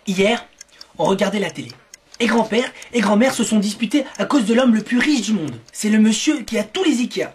Hier, on regardait la télé. Et grand-père et grand-mère se sont disputés à cause de l'homme le plus riche du monde. C'est le monsieur qui a tous les Ikea.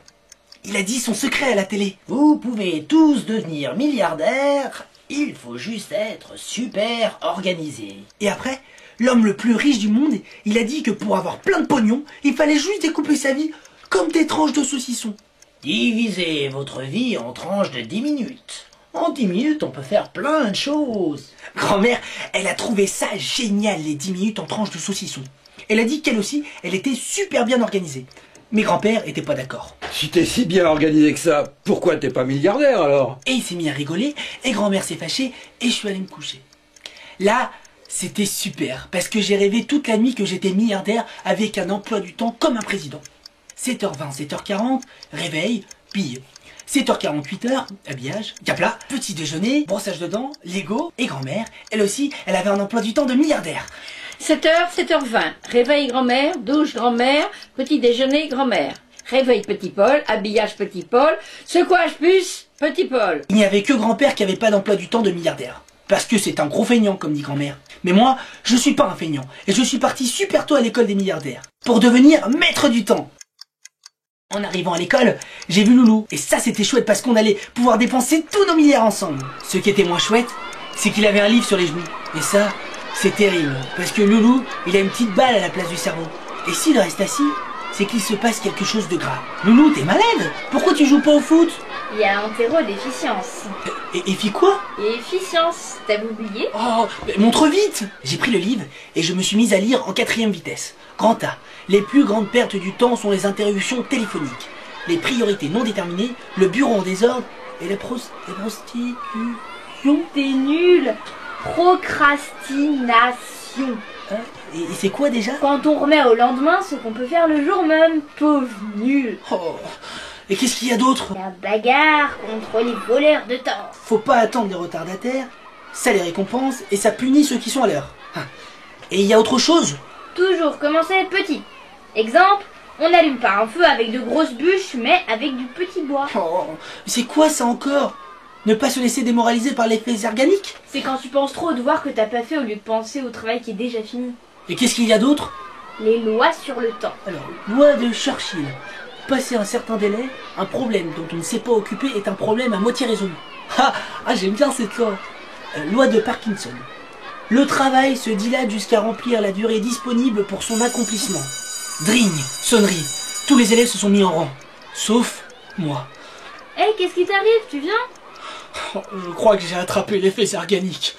Il a dit son secret à la télé. Vous pouvez tous devenir milliardaires, il faut juste être super organisé. Et après, l'homme le plus riche du monde, il a dit que pour avoir plein de pognon, il fallait juste découper sa vie comme des tranches de saucisson. Divisez votre vie en tranches de 10 minutes. En 10 minutes, on peut faire plein de choses. Grand-mère, elle a trouvé ça génial, les 10 minutes en tranches de saucisson. Elle a dit qu'elle aussi, elle était super bien organisée. Mais grand-père était pas d'accord. Si t'es si bien organisé que ça, pourquoi t'es pas milliardaire alors? Et il s'est mis à rigoler, et grand-mère s'est fâchée, et je suis allé me coucher. Là, c'était super, parce que j'ai rêvé toute la nuit que j'étais milliardaire avec un emploi du temps comme un président. 7h20, 7h40, réveil, pille. 7h40, 8h, habillage, capla, petit déjeuner, brossage de dents, Lego, et grand-mère, elle aussi, elle avait un emploi du temps de milliardaire. 7h, 7h20, réveil grand-mère, douche grand-mère, petit déjeuner grand-mère. Réveil petit Paul, habillage petit Paul, secouage puce, petit Paul. Il n'y avait que grand-père qui avait pas d'emploi du temps de milliardaire. Parce que c'est un gros feignant, comme dit grand-mère. Mais moi, je suis pas un feignant, et je suis parti super tôt à l'école des milliardaires, pour devenir maître du temps. En arrivant à l'école, j'ai vu Loulou, et ça c'était chouette parce qu'on allait pouvoir dépenser tous nos milliards ensemble. Ce qui était moins chouette, c'est qu'il avait un livre sur les genoux. Et ça, c'est terrible, parce que Loulou, il a une petite balle à la place du cerveau. Et s'il reste assis, c'est qu'il se passe quelque chose de grave. Loulou, t'es malade? Pourquoi tu joues pas au foot? Il y a entérodéficience. Et fit quoi? Et efficience, t'as oublié? Oh, montre vite! J'ai pris le livre et je me suis mise à lire en 4e vitesse. Grand A. Les plus grandes pertes du temps sont les interruptions téléphoniques, les priorités non déterminées, le bureau en désordre et la prostitution. T'es nul. Procrastination. Hein? Et c'est quoi déjà? Quand on remet au lendemain ce qu'on peut faire le jour même. Pauvre nul. Oh. Et qu'est-ce qu'il y a d'autre? La bagarre contre les voleurs de temps. Faut pas attendre les retardataires, ça les récompense et ça punit ceux qui sont à l'heure. Et il y a autre chose? Toujours commencer petit. Exemple, on n'allume pas un feu avec de grosses bûches, mais avec du petit bois. Oh, c'est quoi ça encore? Ne pas se laisser démoraliser par l'effet organique? C'est quand tu penses trop au devoir que t'as pas fait au lieu de penser au travail qui est déjà fini. Et qu'est-ce qu'il y a d'autre? Les lois sur le temps. Alors, loi de Churchill. Passé un certain délai, un problème dont on ne s'est pas occupé est un problème à moitié résolu. J'aime bien cette loi. Loi de Parkinson. Le travail se dilate jusqu'à remplir la durée disponible pour son accomplissement. Dring, sonnerie. Tous les élèves se sont mis en rang. Sauf moi. Hey, qu'est-ce qui t'arrive? Tu viens? Je crois que j'ai attrapé l'effet organique.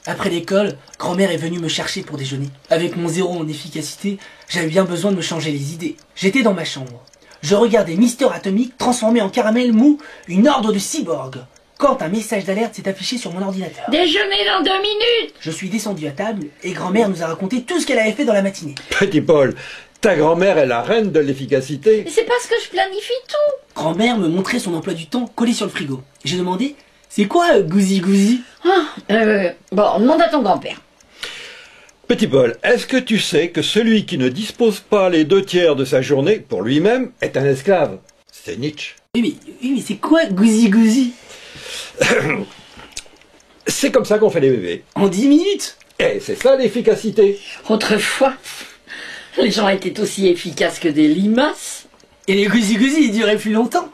Après l'école, grand-mère est venue me chercher pour déjeuner. Avec mon zéro en efficacité, j'avais bien besoin de me changer les idées. J'étais dans ma chambre. Je regardais Mister Atomic transformer en caramel mou une horde de cyborgs. Quand un message d'alerte s'est affiché sur mon ordinateur. Déjeuner dans 2 minutes. Je suis descendu à table et grand-mère nous a raconté tout ce qu'elle avait fait dans la matinée. Petit Paul, ta grand-mère est la reine de l'efficacité. Mais c'est parce que je planifie tout. Grand-mère me montrait son emploi du temps collé sur le frigo. J'ai demandé, c'est quoi Gouzi Gouzi? Bon, on demande à ton grand-père. Petit Paul, est-ce que tu sais que celui qui ne dispose pas les 2/3 de sa journée pour lui-même est un esclave? C'est Nietzsche. Oui mais c'est quoi Gouzi Gouzi? C'est comme ça qu'on fait les bébés. En 10 minutes? Et c'est ça l'efficacité. Autrefois, les gens étaient aussi efficaces que des limaces. Et les Gouzi Gouzi, ils duraient plus longtemps.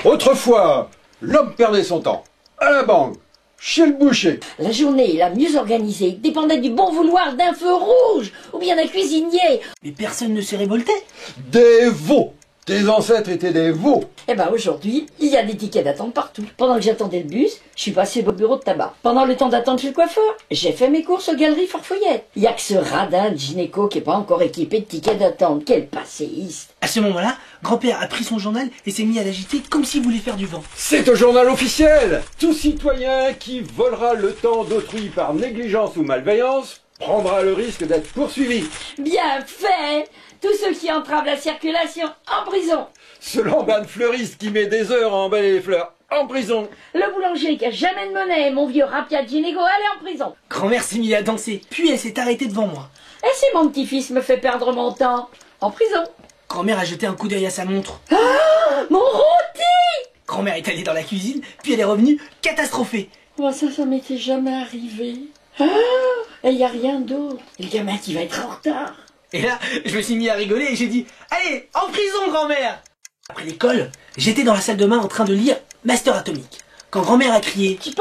Autrefois, l'homme perdait son temps à la banque, chez le boucher. La journée la mieux organisée dépendait du bon vouloir d'un feu rouge ou bien d'un cuisinier. Mais personne ne s'est révolté. Des veaux. Tes ancêtres étaient des veaux. Eh ben aujourd'hui, il y a des tickets d'attente partout. Pendant que j'attendais le bus, je suis passé au bureau de tabac. Pendant le temps d'attente chez le coiffeur, j'ai fait mes courses aux galeries Farfouillette. Il y a que ce radin de gynéco qui est pas encore équipé de tickets d'attente. Quel passéiste. À ce moment-là, grand-père a pris son journal et s'est mis à l'agiter comme s'il voulait faire du vent. C'est au journal officiel. Tout citoyen qui volera le temps d'autrui par négligence ou malveillance prendra le risque d'être poursuivi. Bien fait. Tous ceux qui entravent la circulation, en prison. Ce lambin de fleuriste qui met des heures à emballer les fleurs, en prison. Le boulanger qui a jamais de monnaie, mon vieux rapia de gynéco, allez en prison. Grand-mère s'est mise à danser, puis elle s'est arrêtée devant moi. Et si mon petit-fils me fait perdre mon temps, en prison. Grand-mère a jeté un coup d'œil à sa montre. Ah, mon rôti. Grand-mère est allée dans la cuisine, puis elle est revenue catastrophée. Oh, ça m'était jamais arrivé. Ah, Et il n'y a rien d'autre. Le gamin qui va être en retard. Et là, je me suis mis à rigoler et j'ai dit « Allez, en prison, grand-mère !» Après l'école, j'étais dans la salle de bain en train de lire Master Atomique. Quand grand-mère a crié Petit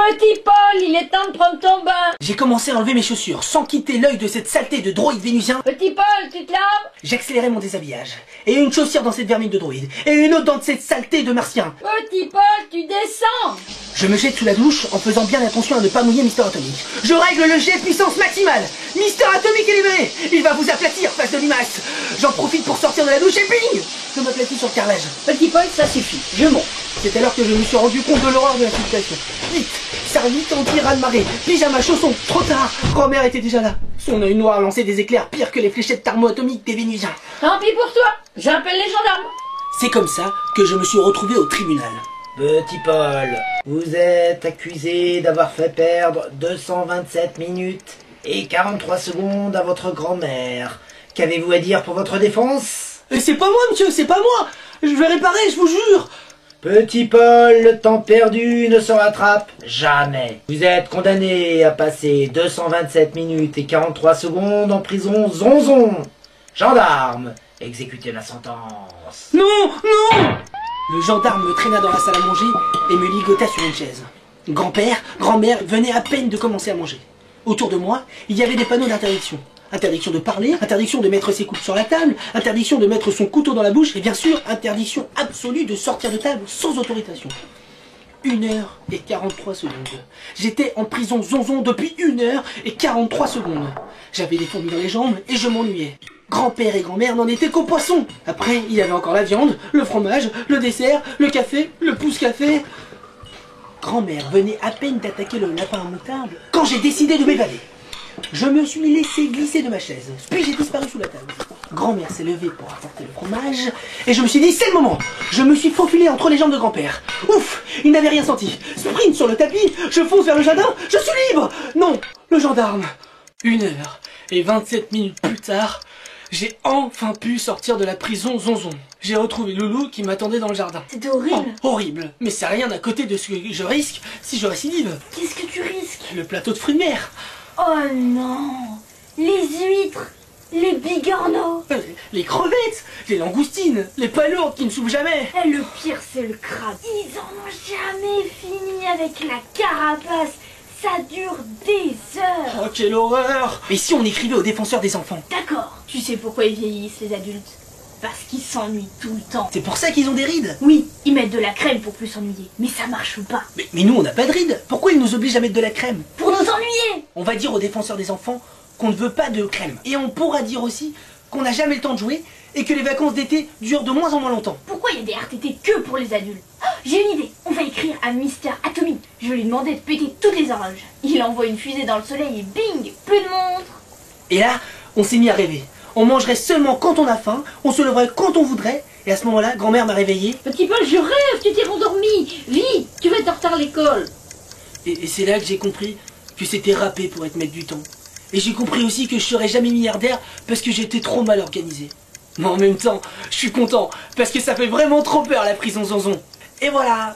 Paul, il est temps de prendre ton bain. j'ai commencé à enlever mes chaussures sans quitter l'œil de cette saleté de droïde vénusien. Petit Paul, tu te laves? J'accélérais mon déshabillage. Et une chaussure dans cette vermine de droïde. Et une autre dans cette saleté de martien. Petit Paul, tu descends. Je me jette sous la douche en faisant bien attention à ne pas mouiller Mister Atomique. Je règle le jet puissance maximale. Mister Atomique est libéré. Il va vous aplatir, face de limace. J'en profite pour sortir de la douche et bing, je m'aplatis sur le carrelage. Petit Paul, ça suffit. Je monte. C'est alors que je me suis rendu compte de l'horreur de la situation. Vite, serviette anti-raz-de-marée, pyjama, chaussons, trop tard. Grand-mère était déjà là. Son œil noir lançait des éclairs pires que les fléchettes thermo-atomiques des Vénusiens. Tant pis pour toi. J'appelle les gendarmes. C'est comme ça que je me suis retrouvé au tribunal. Petit Paul, vous êtes accusé d'avoir fait perdre 227 minutes et 43 secondes à votre grand-mère. Qu'avez-vous à dire pour votre défense? Et c'est pas moi, monsieur, c'est pas moi. Je vais réparer, je vous jure. Petit Paul, le temps perdu ne se rattrape jamais. Vous êtes condamné à passer 227 minutes et 43 secondes en prison zonzon. Gendarme, exécutez la sentence. Non, non. Le gendarme me traîna dans la salle à manger et me ligota sur une chaise. Grand-père, grand-mère venaient à peine de commencer à manger. Autour de moi, il y avait des panneaux d'interdiction. Interdiction de parler, interdiction de mettre ses coupes sur la table, interdiction de mettre son couteau dans la bouche, et bien sûr, interdiction absolue de sortir de table sans autorisation. 1h43 secondes. J'étais en prison zonzon depuis 1h43 secondes. J'avais des fourmis dans les jambes et je m'ennuyais. Grand-père et grand-mère n'en étaient qu'au poisson. Après, il y avait encore la viande, le fromage, le dessert, le café, le pouce-café. Grand-mère venait à peine d'attaquer le lapin à moutarde quand j'ai décidé de m'évader. Je me suis laissé glisser de ma chaise, puis j'ai disparu sous la table. Grand-mère s'est levée pour apporter le fromage, et je me suis dit, c'est le moment. Je me suis faufilé entre les jambes de grand-père. Ouf, il n'avait rien senti. Sprint sur le tapis, je fonce vers le jardin, je suis libre. Non, le gendarme. 1h27 plus tard, j'ai enfin pu sortir de la prison zonzon. J'ai retrouvé Loulou qui m'attendait dans le jardin. C'était horrible. Oh, horrible, mais c'est rien à côté de ce que je risque si je récidive. Qu'est-ce que tu risques? Le plateau de fruits de mer. Oh non. Les huîtres, les bigorneaux. Les crevettes, les langoustines, les palourdes qui ne s'ouvrent jamais. Et le pire, c'est le crabe. Ils en ont jamais fini avec la carapace. Ça dure des heures. Oh, quelle horreur. Et si on écrivait aux défenseurs des enfants? D'accord. Tu sais pourquoi ils vieillissent, les adultes? Parce qu'ils s'ennuient tout le temps. C'est pour ça qu'ils ont des rides. Oui, ils mettent de la crème pour plus s'ennuyer. Mais ça marche pas. Mais nous, on n'a pas de rides. Pourquoi ils nous obligent à mettre de la crème? Pour nous ennuyer. On va dire aux défenseurs des enfants qu'on ne veut pas de crème. Et on pourra dire aussi qu'on n'a jamais le temps de jouer et que les vacances d'été durent de moins en moins longtemps. Pourquoi il y a des RTT que pour les adultes? Oh, j'ai une idée. On va écrire à Mister Atomique. Je vais lui demander de péter toutes les horloges. Il envoie une fusée dans le soleil et bing, plus de montre. Et là, on s'est mis à rêver. On mangerait seulement quand on a faim, on se leverait quand on voudrait, et à ce moment-là, grand-mère m'a réveillé. Petit Paul, je rêve, tu t'es rendormi. Vite, tu vas être en retard à l'école. Et c'est là que j'ai compris que c'était râpé pour être maître du temps. Et j'ai compris aussi que je serais jamais milliardaire parce que j'étais trop mal organisé. Mais en même temps, je suis content parce que ça fait vraiment trop peur la prison zonzon. Et voilà,